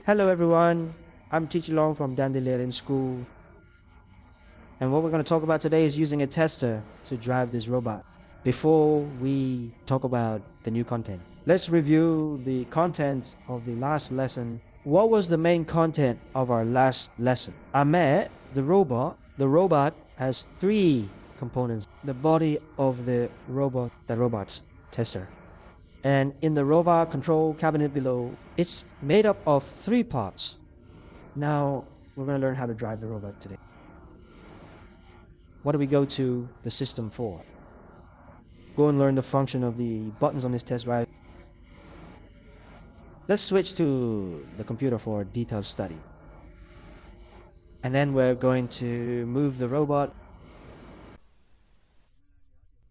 Hello everyone, I'm Teacher Long from Dandelion School, and what we're going to talk about today is using a tester to drive this robot. Before we talk about the new content, let's review the content of the last lesson. What was the main content of our last lesson? I met the robot has three components: the body of the robot's tester. And in the robot control cabinet below, it's made up of three parts. Now we're going to learn how to drive the robot today. What do we go to the system for? Go and learn the function of the buttons on this test drive. Let's switch to the computer for a detailed study. And then we're going to move the robot.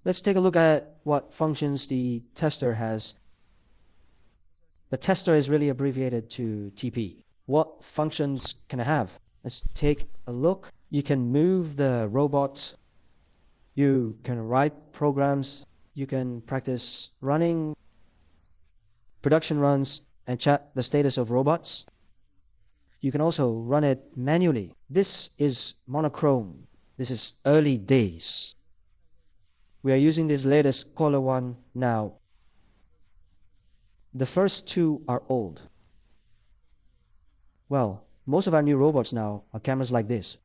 Let's take a look at what functions the tester has. The tester is really abbreviated to TP. What functions can I have? Let's take a look. You can move the robot. You can write programs. You can practice running production runs and check the status of robots. You can also run it manually. This is monochrome. This is early days. We are using this latest color one now. The first two are old. Well, most of our new robots now are cameras like this.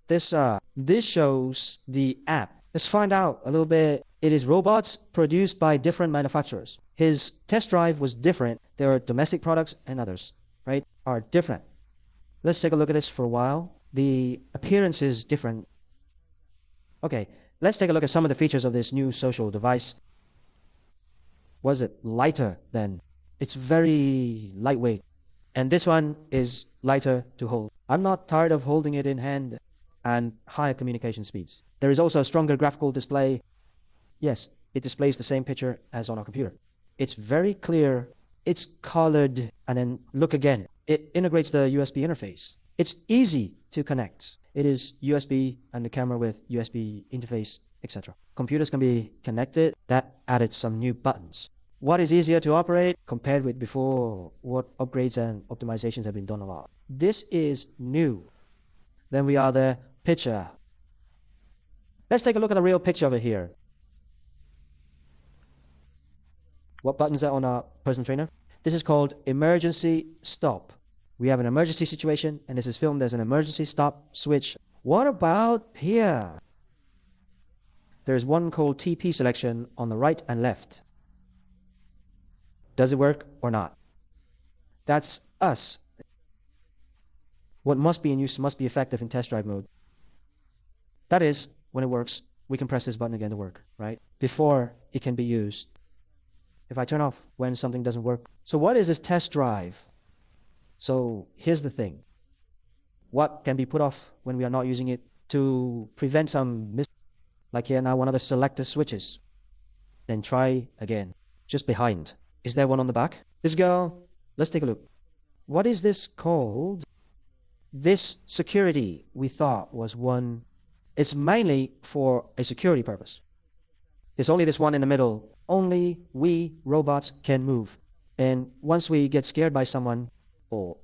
This shows the app. Let's find out a little bit. It is robots produced by different manufacturers. His test drive was different. There are domestic products and others, right, are different. Let's take a look at this for a while. The appearance is different. Okay, let's take a look at some of the features of this new social device. Was it lighter then? It's very lightweight. And this one is lighter to hold. I'm not tired of holding it in hand, and higher communication speeds. There is also a stronger graphical display. Yes, it displays the same picture as on our computer. It's very clear. It's colored. And then look again. It integrates the USB interface. It's easy to connect. It is USB and the camera with USB interface, etc. Computers can be connected. That added some new buttons. What is easier to operate compared with before? What upgrades and optimizations have been done a lot? This is new. Then we are the picture. Let's take a look at the real picture over here. What buttons are on our personal trainer? This is called emergency stop. We have an emergency situation, and this is filmed as an emergency stop switch. What about here? There's one called TP selection on the right and left. Does it work or not? That's us. What must be in use must be effective in test drive mode. That is, when it works, we can press this button again to work, right? Before it can be used. If I turn off when something doesn't work. So what is this test drive? So here's the thing. What can be put off when we are not using it to prevent some like here now, one of the selector switches. Then try again. Just behind. Is there one on the back? This girl, let's take a look. What is this called? This security we thought was one. It's mainly for a security purpose. There's only this one in the middle. Only we robots can move. And once we get scared by someone or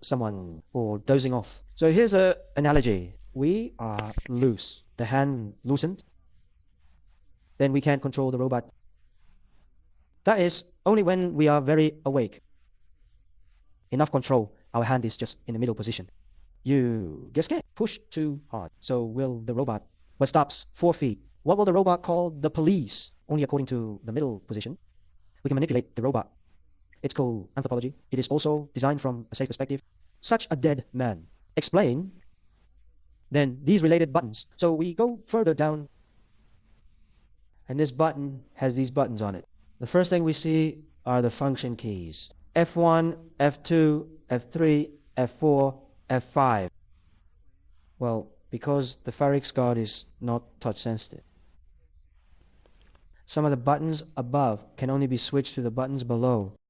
dozing off. So here's an analogy. We are loose. The hand loosened. Then we can't control the robot. That is only when we are very awake. Enough control. Our hand is just in the middle position. You get scared. Push too hard. So will the robot. What stops 4 feet? What will the robot call the police? Only according to the middle position. We can manipulate the robot. It's called anthropology. It is also designed from a safe perspective. Such a dead man. Explain. Then these related buttons. So we go further down. And this button has these buttons on it. The first thing we see are the function keys. F1, F2, F3, F4, F5. Well, because the Farix card is not touch sensitive. Some of the buttons above can only be switched to the buttons below.